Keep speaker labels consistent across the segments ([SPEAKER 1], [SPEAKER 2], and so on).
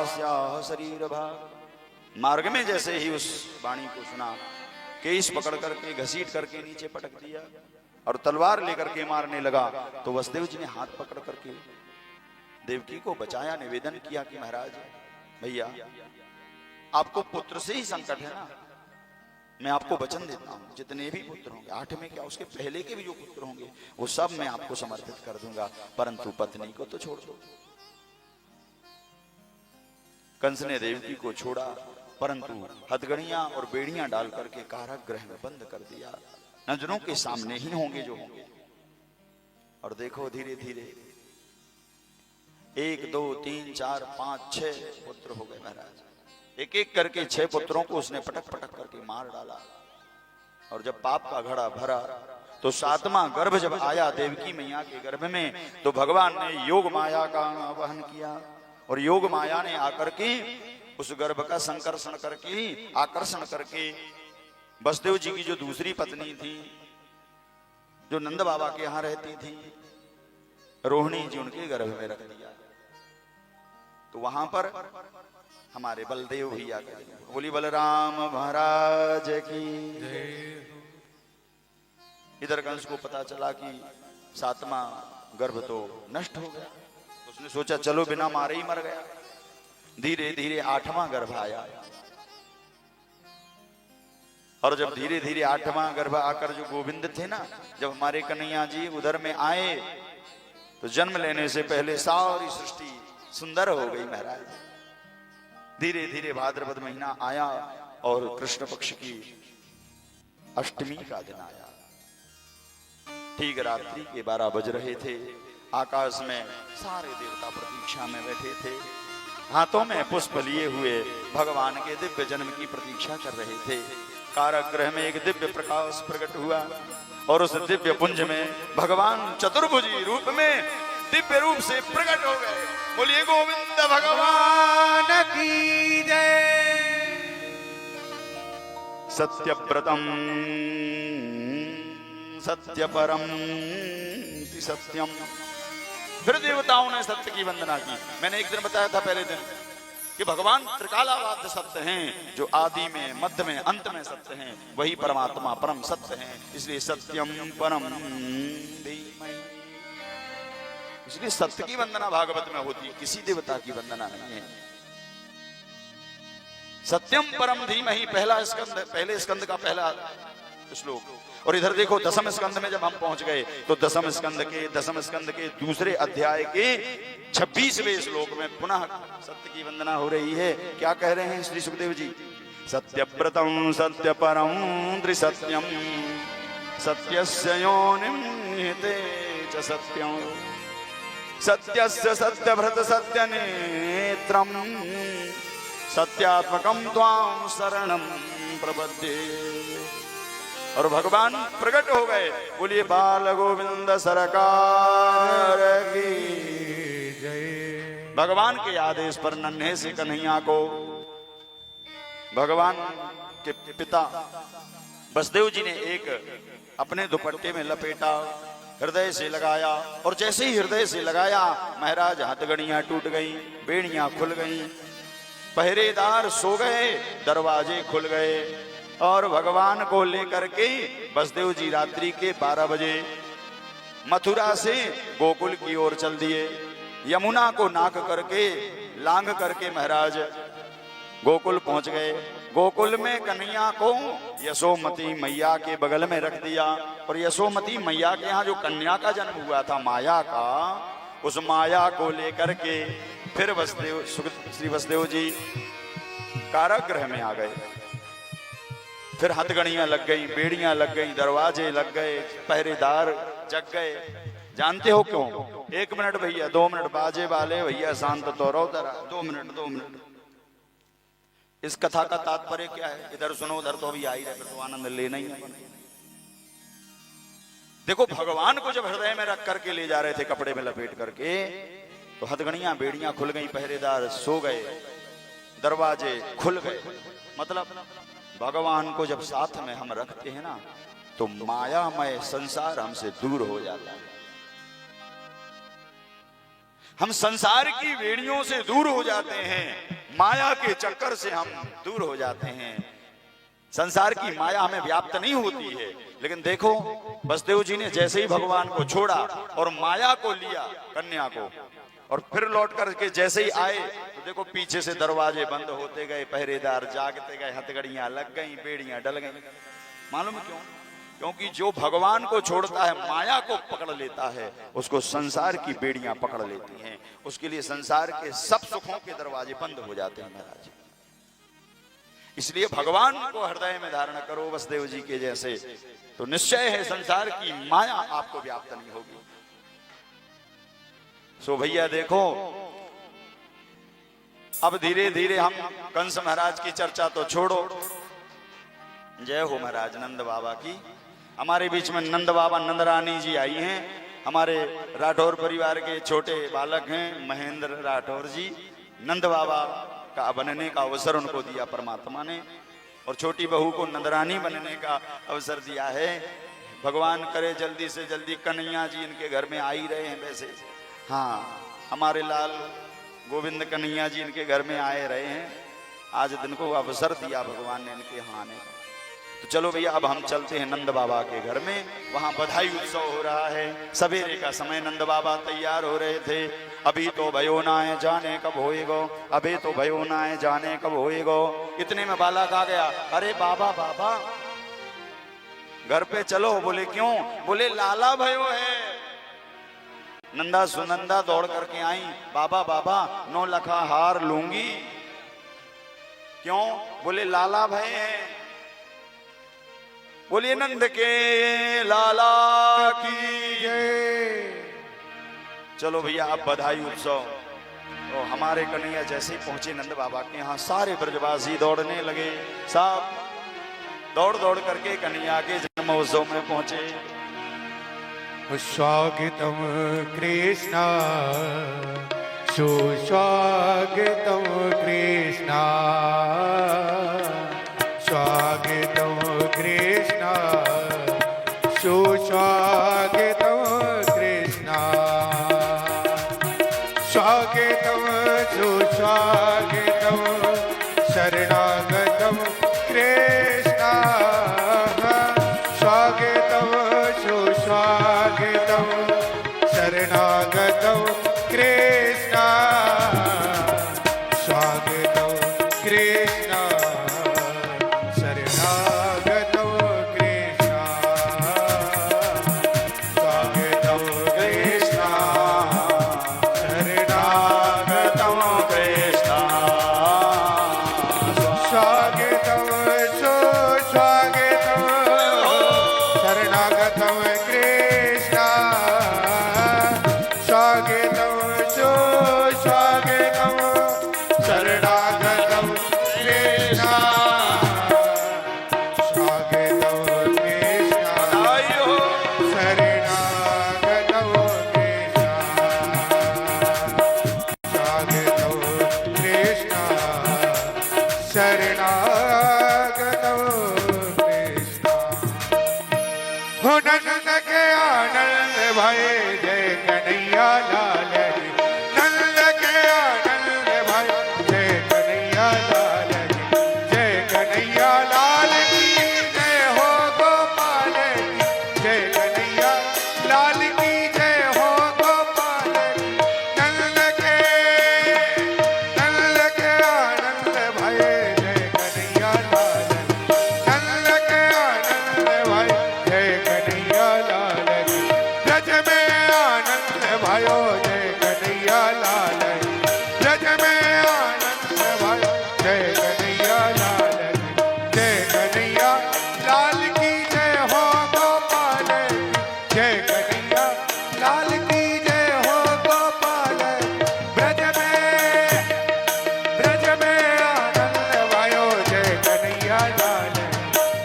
[SPEAKER 1] स्याह शरीर भाग। मार्ग में जैसे ही उस वाणी को सुना, केस पकड़ करके घसीट करके नीचे पटक दिया और तलवार लेकर के मारने लगा। तो वसुदेव जी ने हाथ पकड़ करके देवकी को बचाया, निवेदन किया कि महाराज भैया आपको पुत्र से ही संकट है ना, मैं आपको वचन देता हूं जितने भी पुत्र होंगे, 8 में क्या उसके पहले के भी जो पुत्र होंगे वो सब मैं आपको समर्पित कर दूंगा, परंतु पत्नी को तो छोड़ दो। कंस ने देवकी को छोड़ा, परंतु हथगड़ियां और बेड़ियां डाल करके कारागृह में बंद कर दिया। नजरों के सामने ही होंगे जो होंगे। और देखो धीरे धीरे 1 2 3 4 5 6 पुत्र हो गए महाराज। एक एक करके 6 पुत्रों को उसने पटक पटक करके मार डाला। और जब पाप का घड़ा भरा तो 7वां गर्भ जब आया देवकी मैया के गर्भ में, तो भगवान ने योग माया का आवाहन किया और योग माया ने आकर के उस गर्भ का संकर्षण करके आकर्षण करके वसुदेव जी की जो दूसरी पत्नी थी, जो नंद बाबा के यहां रहती थी, रोहिणी जी, उनके गर्भ में रख दिया। तो वहां पर हमारे बलदेव भैया गए। बोली बलराम महाराज की। इधर कंस को पता चला कि 7वां गर्भ तो नष्ट हो गया। उसने सोचा चलो बिना मारे ही मर गया। धीरे धीरे 8वां गर्भ आया और जब धीरे धीरे 8वां गर्भ आकर जो गोविंद थे ना, जब हमारे कन्हैया जी उधर में आए तो जन्म लेने से पहले सारी सृष्टि सुंदर हो गई महाराज। धीरे धीरे भाद्रपद महीना आया और कृष्ण पक्ष की अष्टमी का दिन आया। ठीक रात्रि के 12 बज रहे थे। आकाश में सारे देवता प्रतीक्षा में बैठे थे, हाथों में पुष्प लिए हुए भगवान के दिव्य जन्म की प्रतीक्षा कर रहे थे। कारागृह में एक दिव्य प्रकाश प्रकट हुआ और उस दिव्य पुंज में भगवान चतुर्भुजी रूप में दिव्य रूप से प्रकट हो गए। बोलिए गोविंद भगवान की जय। सत्यव्रतम सत्यपरम सत्यम। फिर देवताओं ने सत्य की वंदना की। मैंने एक दिन बताया था पहले दिन कि भगवान त्रिकालावाद्य सत्य हैं, जो आदि में मध्य में अंत में सत्य हैं, वही परमात्मा परम सत्य हैं। इसलिए सत्यम परम धीमहि। इसलिए सत्य की वंदना भागवत में होती है, किसी देवता की वंदना नहीं है। सत्यम परम धीमहि पहला स्कंद, पहले स्कंद का पहला श्लोक। और इधर देखो 10वें स्कंद में जब हम पहुंच गए तो 10वें स्कंद के दूसरे अध्याय के 26वें श्लोक में पुनः सत्य की वंदना हो रही है। क्या कह रहे हैं श्री सुखदेव जी? सत्यव्रतम सत्यपरम त्रिसत्यम सत्यस्य योनिं निहिते च सत्यम सत्यस्य सत्यव्रत सत्यनेत्रम सत्यात्मकम त्वां शरणं प्रपद्ये। और भगवान प्रकट हो गए। बोलिए बाल गोविंद सरकार की जय। भगवान के आदेश पर नन्हे से कन्हैया को भगवान के पिता वसुदेव जी ने एक अपने दुपट्टे में लपेटा, हृदय से लगाया और जैसे ही हृदय से लगाया महाराज हथगड़ियां टूट गई, बेड़ियां खुल गई, पहरेदार सो गए, दरवाजे खुल गए और भगवान को लेकर के वसुदेव जी रात्रि के 12 बजे मथुरा से गोकुल की ओर चल दिए। यमुना को नाक करके लांघ करके महाराज गोकुल पहुंच गए। गोकुल में कन्हैया को यशोमती मैया के बगल में रख दिया और यशोमती मैया के यहाँ जो कन्या का जन्म हुआ था माया का, उस माया को लेकर के फिर श्री वसुदेव जी कारागृह में आ गए। फिर हथगड़ियां लग गई, बेड़ियां लग गई, दरवाजे लग गए, पहरेदार जग गए। जानते हो क्यों? 1 मिनट भैया, 2 मिनट, बाजे वाले भैया शांत तो रहो जरा, 2 मिनट। इस कथा का तात्पर्य क्या है? इधर सुनो उधर तो अभी आ ही रहे, तो आनंद लेना ही है। देखो भगवान को जब हृदय में रख करके ले जा रहे थे कपड़े में लपेट करके, तो हथगड़ियां बेड़ियां खुल गई, पहरेदार सो गए, दरवाजे खुल गए। मतलब भगवान को जब साथ में हम रखते हैं ना तो मायामय संसार हमसे दूर हो जाता है। हम संसार की बेड़ियों से दूर हो जाते हैं माया के चक्कर से हम दूर हो जाते हैं। संसार की माया हमें व्याप्त नहीं होती है। लेकिन देखो वसुदेव जी ने जैसे ही भगवान को छोड़ा और माया को लिया, कन्या को, और फिर लौट करके जैसे ही आए तो देखो पीछे से दरवाजे बंद होते गए, पहरेदार जागते गए, हथकड़ियां लग गई, बेड़ियां डल गई। मालूम क्यों? क्योंकि जो भगवान को छोड़ता है, माया को पकड़ लेता है, उसको संसार की बेड़ियां पकड़ लेती हैं। उसके लिए संसार के सब सुखों के दरवाजे बंद हो जाते हैं महाराज। इसलिए भगवान को हृदय में धारण करो वसुदेव जी के जैसे, तो निश्चय है संसार की माया आपको व्याप्त नहीं होगी। सो भैया देखो, अब धीरे धीरे हम कंस महाराज की चर्चा तो छोड़ो। जय हो महाराज नंद बाबा की। हमारे बीच में नंद बाबा नंद रानी जी आई हैं। हमारे राठौर परिवार के छोटे बालक हैं महेंद्र राठौर जी। नंद बाबा का बनने का अवसर उनको दिया परमात्मा ने, और छोटी बहू को नंदरानी बनने का अवसर दिया है। भगवान करे जल्दी से जल्दी कन्हैया जी इनके घर में आ ही रहे हैं। वैसे हाँ, हमारे लाल गोविंद कन्हैया जी इनके घर में आए रहे हैं। आज दिन को अवसर दिया भगवान ने इनके यहाँ आने का। तो चलो भैया अब हम चलते हैं नंद बाबा के घर में। वहां बधाई उत्सव हो रहा है। सवेरे का समय नंद बाबा तैयार हो रहे थे। अभी तो भयो ना है जाने कब होएगो, अभी तो भयो ना है जाने कब होएगो। इतने में बालक आ गया, अरे बाबा बाबा घर पे चलो। बोले क्यों? बोले लाला भयो है। नंदा सुनंदा दौड़ करके आई, बाबा बाबा 9 लखा हार लूंगी। क्यों? बोले लाला भय है। बोलिए नंद के लाला की जय। चलो भैया अब बधाई उत्सव। तो हमारे कन्हैया जैसे ही पहुंचे नंद बाबा के यहाँ, सारे ब्रजवासी दौड़ने लगे। सब दौड़ दौड़ करके कन्हैया के जन्मोत्सव में पहुंचे।
[SPEAKER 2] स्वागतम कृष्ण सुस्वागतम कृष्ण स्वागतम कृष्ण सुस्वागतम कृष्ण स्वागतम सुस्वागतम शरणागतम कृष्ण स्वागतम सुस्वागतम शरणागतम कृष्ण स्वागतम कृष्ण शरणागतम कृष्ण स्वागतम कृष्ण शरणागतम कृष्ण स्वागतम सुस्वागतम शरणागतम कृष्ण स्वागतम सुस्वागतम शरणागतम कृष्ण स्वागतम कृष्ण शरणागतम कृष्ण स्वागतम कृष्ण शरणागतम कृष्ण। हो नंद के आनंद भय जय कन्हैया लाल की। नंद के आनंद भय जय कन्हैया लाल की। जय कन्हैया लाल की जय हो गोपाल की। जय कन्हैया लाल की जय हो गोपाल की। नंद के आनंद भय जय कन्हैया लाल की। नंद के आनंद भय जय कन्हैया लाल की। ब्रज में आनंद भयो जय कन्हैया लाल की। ब्रज में आनंद भयो जय कन्हैया लाल की। जय कन्हैया लाल की जय हो गोपाल की। जय कन्हैया लाल की जय हो गोपाल की। ब्रज में आनंद भयो जय कन्हैया लाल की।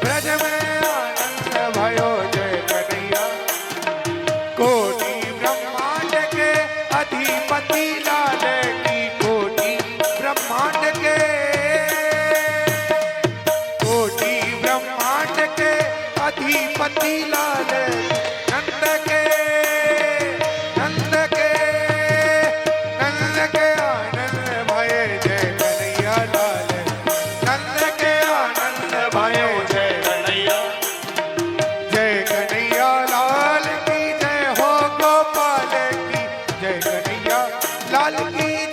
[SPEAKER 2] ब्रज में आनंद भयो जय कन्हैया। कोटि ब्रह्मांड के अधिपति लाल की। कोटि ब्रह्मांड के अधिपति लाल नंद के आनंद भय जय कन्हैया की